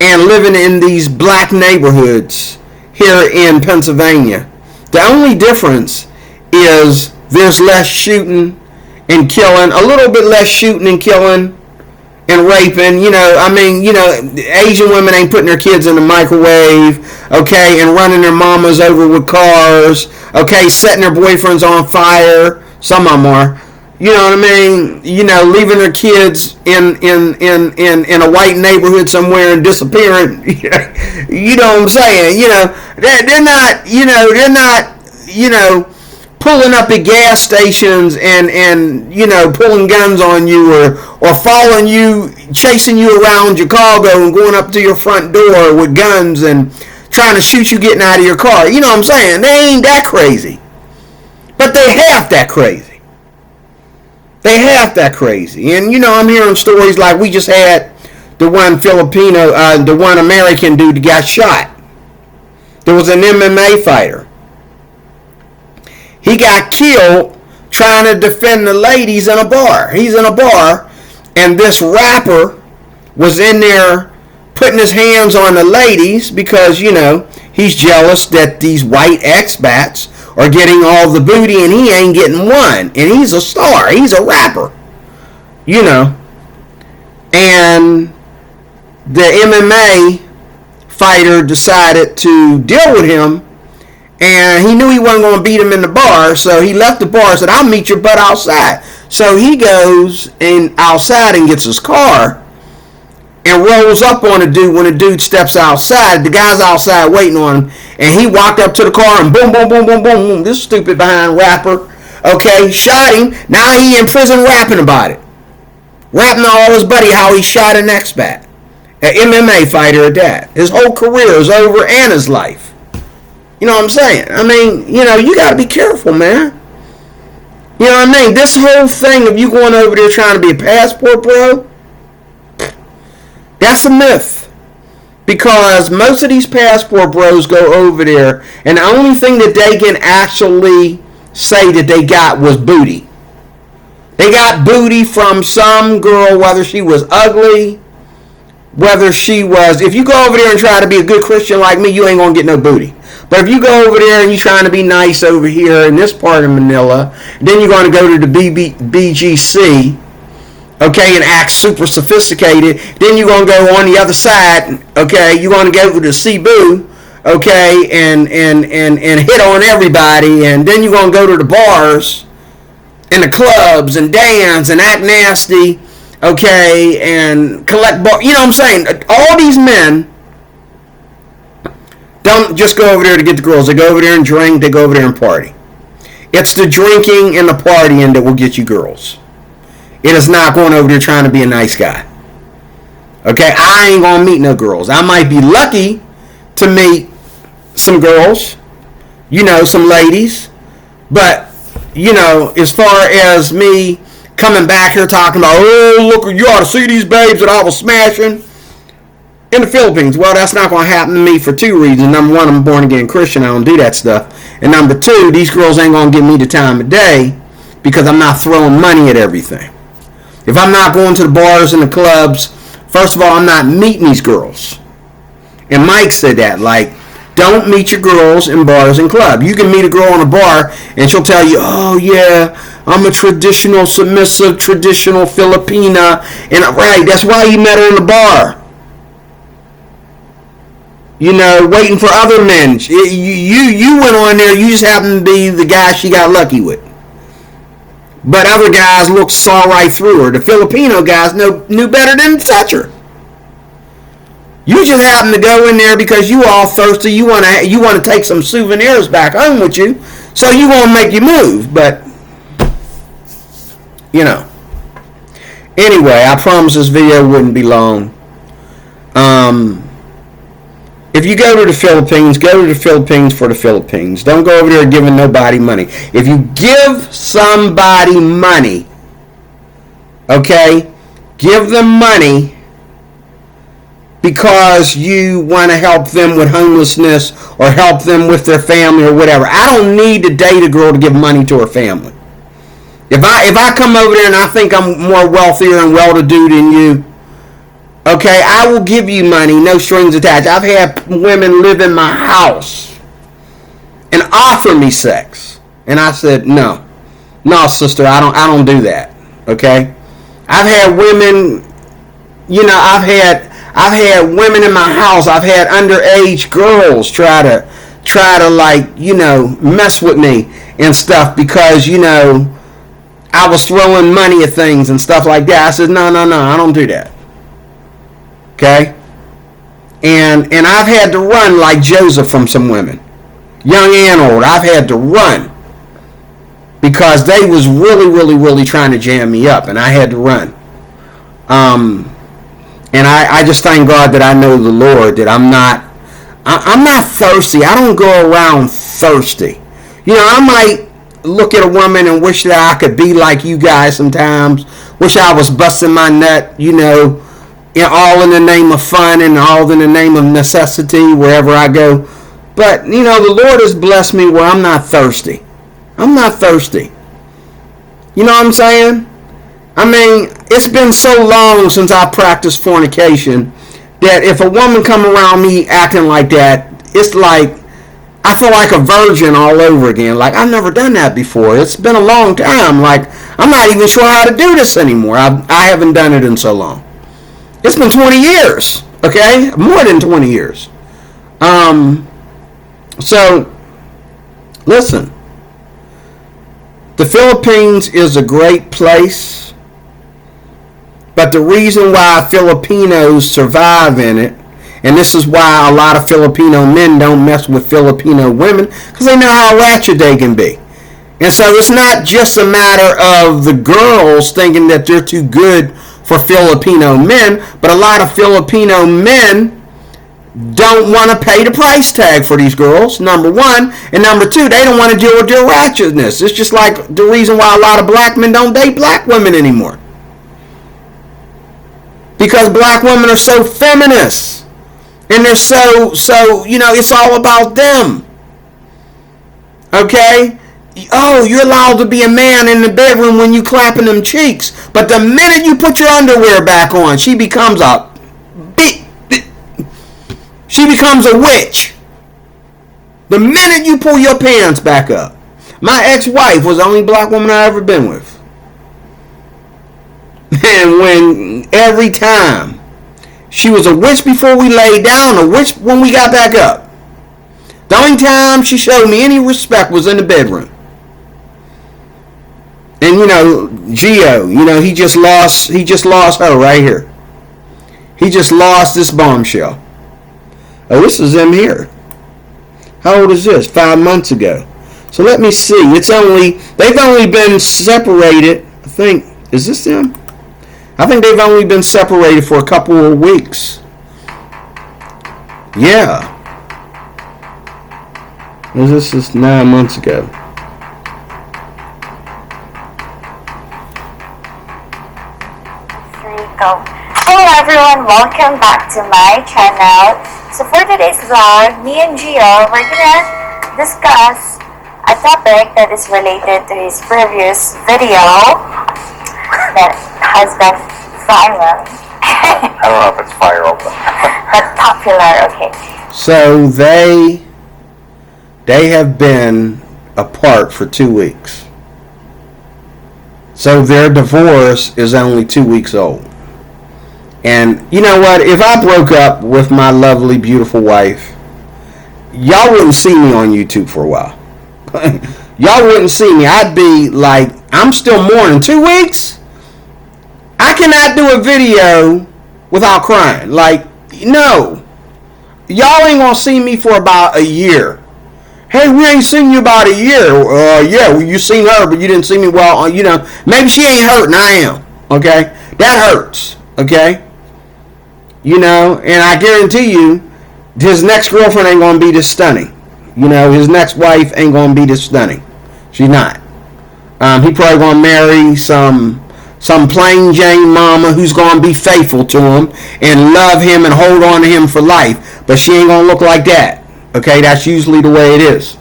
and living in these black neighborhoods here in Pennsylvania, the only difference is there's less shooting and killing, a little bit less shooting and killing and raping. Asian women ain't putting their kids in the microwave, okay, and running their mamas over with cars, okay, setting their boyfriends on fire. Some of them are. You know what I mean? Leaving their kids in a white neighborhood somewhere and disappearing. You know what I'm saying? They're not pulling up at gas stations and pulling guns on you or following you, chasing you around Chicago and going up to your front door with guns and trying to shoot you getting out of your car. You know what I'm saying? They ain't that crazy. But they half that crazy. They half that crazy. And, I'm hearing stories like we just had the one the one American dude that got shot. There was an MMA fighter. He got killed trying to defend the ladies in a bar. He's in a bar, and this rapper was in there putting his hands on the ladies because, he's jealous that these white expats are getting all the booty and he ain't getting one. And he's a star. He's a rapper. And the MMA fighter decided to deal with him, and he knew he wasn't going to beat him in the bar, so he left the bar and said, I'll meet your butt outside. So he goes outside and gets his car and rolls up on a dude. When the dude steps outside, the guy's outside waiting on him, and he walked up to the car and boom, boom, boom, boom, boom, boom. This stupid behind rapper, okay, shot him. Now he in prison rapping about it. Rapping to all his buddy how he shot an expat, an MMA fighter at that. His whole career is over and his life. You know what I'm saying? I mean, you got to be careful, man. You know what I mean? This whole thing of you going over there trying to be a passport bro, that's a myth. Because most of these passport bros go over there, and the only thing that they can actually say that they got was booty. They got booty from some girl, whether she was ugly, whether she was... If you go over there and try to be a good Christian like me, you ain't going to get no booty. But if you go over there and you're trying to be nice over here in this part of Manila, then you're going to go to the BGC, okay, and act super sophisticated. Then you're going to go on the other side, okay, you're going to go to the Cebu, okay, and hit on everybody. And then you're going to go to the bars and the clubs and dance and act nasty, okay, and collect bar. You know what I'm saying? All these men don't just go over there to get the girls. They go over there and drink. They go over there and party. It's the drinking and the partying that will get you girls. It is not going over there trying to be a nice guy. Okay, I ain't going to meet no girls. I might be lucky to meet some girls, some ladies. But, as far as me coming back here talking about, oh, look, you ought to see these babes that I was smashing in the Philippines. Well, that's not going to happen to me for two reasons. Number one, I'm a born-again Christian. I don't do that stuff. And number two, these girls ain't going to give me the time of day because I'm not throwing money at everything. If I'm not going to the bars and the clubs, first of all, I'm not meeting these girls. And Mike said that, don't meet your girls in bars and clubs. You can meet a girl in a bar and she'll tell you, oh yeah, I'm a traditional, submissive, traditional Filipina. And right, that's why you met her in the bar. Waiting for other men. You went on there, you just happened to be the guy she got lucky with. But other guys saw right through her. The Filipino guys knew better than to touch her. You just happen to go in there because you all thirsty. You want to take some souvenirs back home with you, so you want to make you move. But anyway, I promise this video wouldn't be long. If you go to the Philippines, go to the Philippines for the Philippines. Don't go over there giving nobody money. If you give somebody money, okay, give them money because you want to help them with homelessness or help them with their family or whatever. I don't need to date a girl to give money to her family. If I come over there and I think I'm more wealthier and well-to-do than you, okay, I will give you money, no strings attached. I've had women live in my house and offer me sex, and I said no, sister, I don't do that. Okay, I've had women, I've had women in my house. I've had underage girls try to mess with me and stuff because I was throwing money at things and stuff like that. I said no, I don't do that. Okay? And I've had to run like Joseph from some women. Young and old. I've had to run. Because they was really, really, really trying to jam me up. And I had to run. And I just thank God that I know the Lord. That I'm not thirsty. I don't go around thirsty. I might look at a woman and wish that I could be like you guys sometimes. Wish I was busting my nut, all in the name of fun and all in the name of necessity wherever I go. But, the Lord has blessed me where I'm not thirsty. I'm not thirsty. You know what I'm saying? I mean, it's been so long since I practiced fornication that if a woman come around me acting like that, it's like I feel like a virgin all over again. Like, I've never done that before. It's been a long time. Like, I'm not even sure how to do this anymore. I haven't done it in so long. It's been 20 years, okay? More than 20 years. So, listen. The Philippines is a great place, but the reason why Filipinos survive in it, and this is why a lot of Filipino men don't mess with Filipino women, because they know how ratchet they can be. And so it's not just a matter of the girls thinking that they're too good for Filipino men, but a lot of Filipino men don't want to pay the price tag for these girls, number one. And number two, they don't want to deal with their ratchetness. It's just like the reason why a lot of black men don't date black women anymore. Because black women are so feminist. And they're so, it's all about them. Okay? Oh, you're allowed to be a man in the bedroom when you clapping them cheeks. But the minute you put your underwear back on, she becomes a witch. The minute you pull your pants back up. My ex-wife was the only black woman I ever been with. And when every time she was a witch before we laid down, a witch when we got back up. The only time she showed me any respect was in the bedroom. And Gio, he just lost her right here. He just lost this bombshell. Oh, this is him here. How old is this? 5 months ago. So let me see. They've only been separated. I think, is this them? I think they've only been separated for a couple of weeks. Yeah. This is 9 months ago. Hello everyone, welcome back to my channel. So for today's vlog, me and Gio, we're gonna discuss a topic that is related to his previous video that has been viral. I don't know if it's viral, But popular, okay. So they have been apart for 2 weeks. So their divorce is only 2 weeks old. And you know what? If I broke up with my lovely, beautiful wife, y'all wouldn't see me on YouTube for a while. Y'all wouldn't see me. I'd be like, I'm still mourning. 2 weeks? I cannot do a video without crying. Like, no. Y'all ain't gonna see me for about a year. Hey, we ain't seen you about a year. Yeah, well, you seen her, but you didn't see me. Well, maybe she ain't hurting. I am. Okay? That hurts. Okay? And I guarantee you, his next girlfriend ain't gonna be this stunning. His next wife ain't gonna be this stunning. She's not. He probably gonna marry some plain Jane mama who's gonna be faithful to him and love him and hold on to him for life. But she ain't gonna look like that. Okay, that's usually the way it is.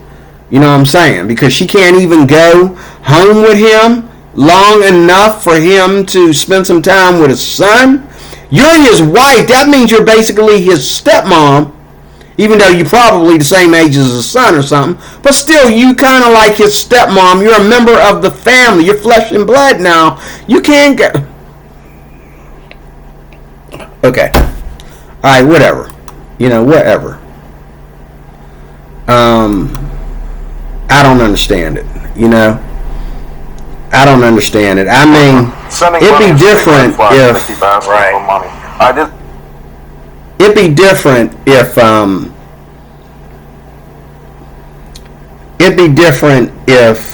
You know what I'm saying? Because she can't even go home with him long enough for him to spend some time with his son. You're his wife. That means you're basically his stepmom, even though you're probably the same age as his son or something. But still, you kind of like his stepmom. You're a member of the family. You're flesh and blood now. You can't go. Okay. All right, whatever. Whatever. I don't understand it. I don't understand it. I mean, it'd be different if it'd be different if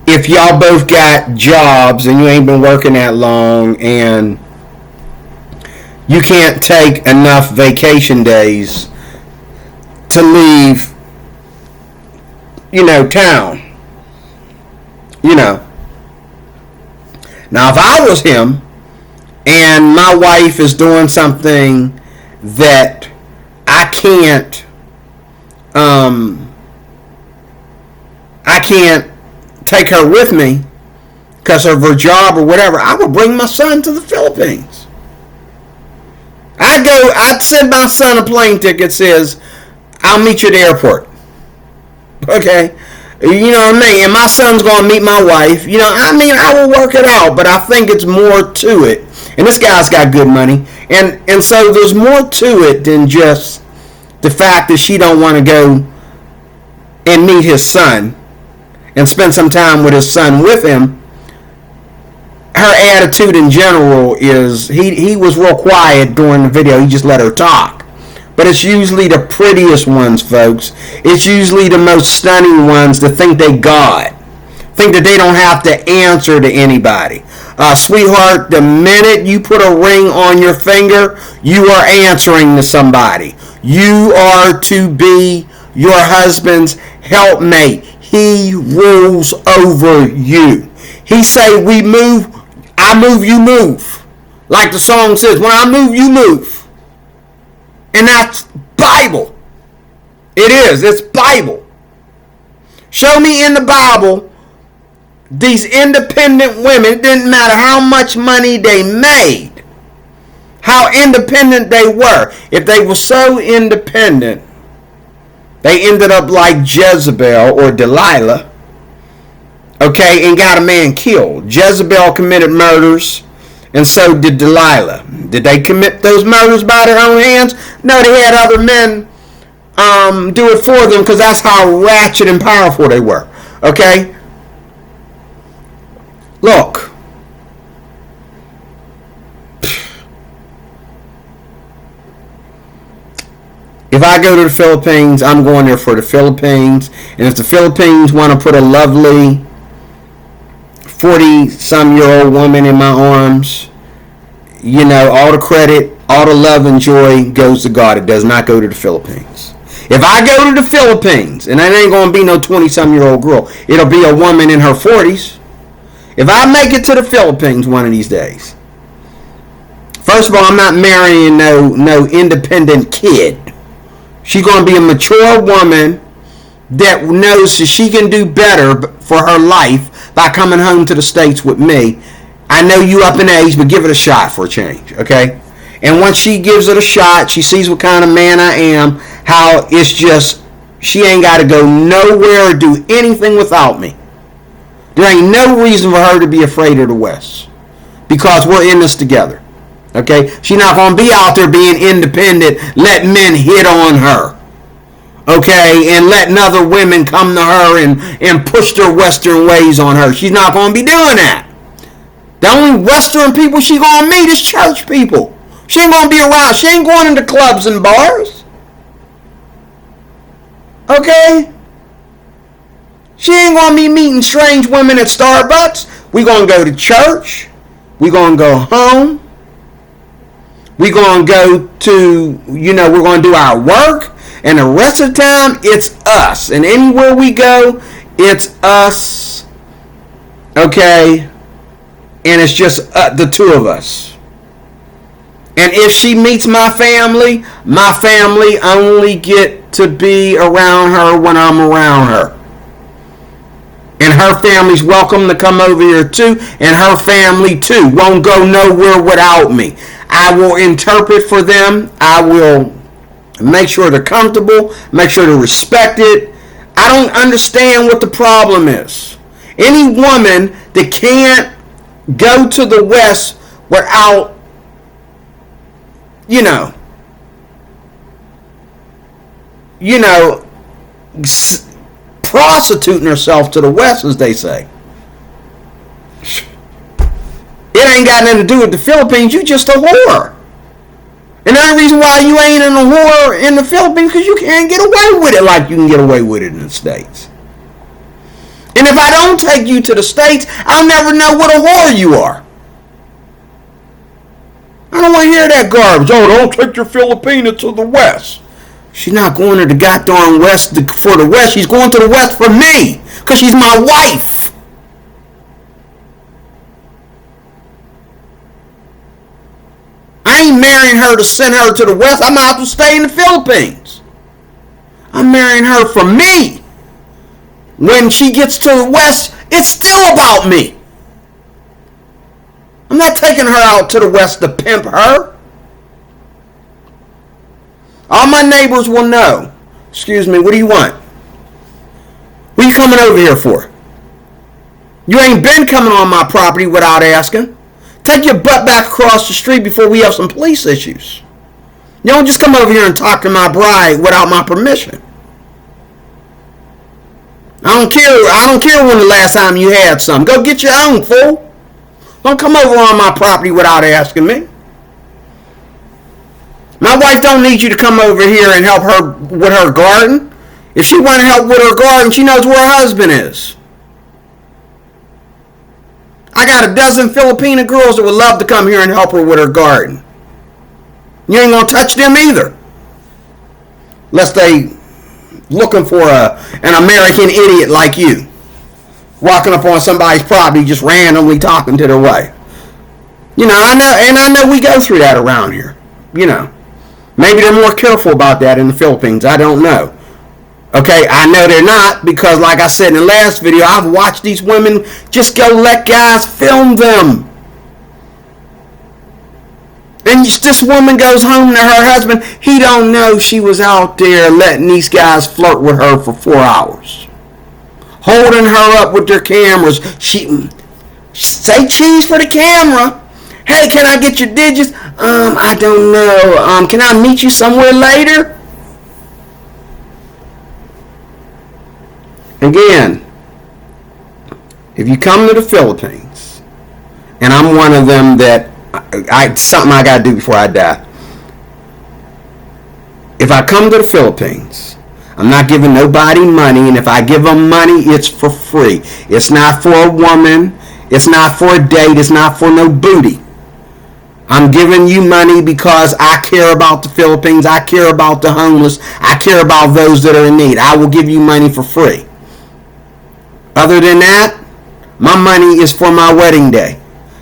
if y'all both got jobs and you ain't been working that long and you can't take enough vacation days to leave town. Now, if I was him and my wife is doing something that I can't take her with me because of her job or whatever, I would bring my son to the Philippines. I'd send my son a plane ticket that says, I'll meet you at the airport. Okay? You know what I mean? And my son's going to meet my wife. You know, I mean, I will work it out, but I think it's more to it. And this guy's got good money. And so there's more to it than just the fact that she don't want to go and meet his son and spend some time with his son with him. Her attitude in general is, he was real quiet during the video. He just let her talk. But it's usually the prettiest ones, folks. It's usually the most stunning ones that think they God. Think that they don't have to answer to anybody. Sweetheart, the minute you put a ring on your finger, you are answering to somebody. You are to be your husband's helpmate. He rules over you. He say, we move, I move, you move. Like the song says, when I move, you move. And that's Bible. It is. It's Bible. Show me in the Bible these independent women. It didn't matter how much money they made, how independent they were. If they were so independent, they ended up like Jezebel or Delilah, okay, and got a man killed. Jezebel committed murders, and so did Delilah. Did they commit those murders by their own hands? No, they had other men do it for them, because that's how ratchet and powerful they were. Okay? Look. If I go to the Philippines, I'm going there for the Philippines. And if the Philippines want to put a lovely 40-some-year-old woman in my arms, you know, all the credit, all the love and joy goes to God. It does not go to the Philippines. If I go to the Philippines, and it ain't going to be no 20-some-year-old girl, it'll be a woman in her 40s. If I make it to the Philippines one of these days, first of all, I'm not marrying no independent kid. She's going to be a mature woman that knows that she can do better for her life by coming home to the States with me. I know you up in age, but give it a shot for a change, okay? And once she gives it a shot, she sees what kind of man I am, how it's just, she ain't got to go nowhere or do anything without me. There ain't no reason for her to be afraid of the West, because we're in this together. Okay? She's not going to be out there being independent, letting men hit on her. Okay? And letting other women come to her and push their Western ways on her. She's not going to be doing that. The only Western people she going to meet is church people. She ain't going to be around. She ain't going into clubs and bars. Okay? She ain't going to be meeting strange women at Starbucks. We going to go to church. We going to go home. We're going to go to, you know, we're going to do our work. And the rest of the time, it's us. And anywhere we go, it's us. Okay? And it's just the two of us. And if she meets my family only get to be around her when I'm around her. And her family's welcome to come over here too. And her family too won't go nowhere without me. I will interpret for them. I will make sure they're comfortable. Make sure they're respected. I don't understand what the problem is. Any woman that can't go to the West without, you know, prostituting herself to the West, as they say. It ain't got nothing to do with the Philippines. You just a whore. And the only reason why you ain't in a whore in the Philippines because you can't get away with it like you can get away with it in the States. And if I don't take you to the States, I'll never know what a whore you are. I don't want to hear that garbage. Oh, don't take your Filipina to the West. She's not going to the goddamn West for the West. She's going to the West for me because she's my wife. I ain't marrying her to send her to the West. I'm out to stay in the Philippines. I'm marrying her for me. When she gets to the West, it's still about me. I'm not taking her out to the West to pimp her. All my neighbors will know. Excuse me, what do you want? What you coming over here for? You ain't been coming on my property without asking. Take your butt back across the street before we have some police issues. You don't just come over here and talk to my bride without my permission. I don't care when the last time you had some. Go get your own, fool. Don't come over on my property without asking me. My wife don't need you to come over here and help her with her garden. If she want to help with her garden, she knows where her husband is. I got a dozen Filipina girls that would love to come here and help her with her garden. You ain't gonna touch them either. Unless they looking for an American idiot like you. Walking up on somebody's property just randomly talking to their wife. You know, I know we go through that around here. You know. Maybe they're more careful about that in the Philippines. I don't know. Okay, I know they're not because like I said in the last video, I've watched these women just go let guys film them. And this woman goes home to her husband. He don't know she was out there letting these guys flirt with her for 4 hours. Holding her up with their cameras. She say cheese for the camera. Hey, can I get your digits? I don't know. Can I meet you somewhere later? Again, if you come to the Philippines, and I'm one of them that something I gotta do before I die. If I come to the Philippines, I'm not giving nobody money, and if I give them money, it's for free. It's not for a woman. It's not for a date. It's not for no booty. I'm giving you money because I care about the Philippines. I care about the homeless. I care about those that are in need. I will give you money for free. Other than that, my money is for my wedding day.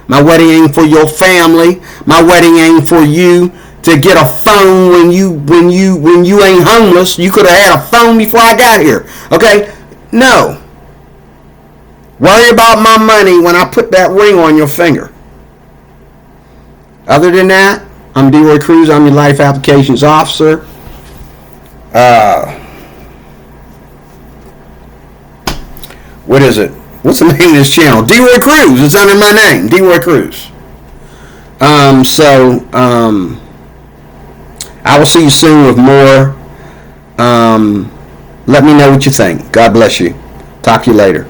My wedding ain't for your family. My wedding ain't for you to get a phone when you ain't homeless. You could have had a phone before I got here. Okay? No. Worry about my money when I put that ring on your finger. Other than that, I'm D-Roy Cruz. I'm your life applications officer. What is it? What's the name of this channel? D-Roy Cruz. It's under my name, D-Roy Cruz. I will see you soon with more. Let me know what you think. God bless you. Talk to you later.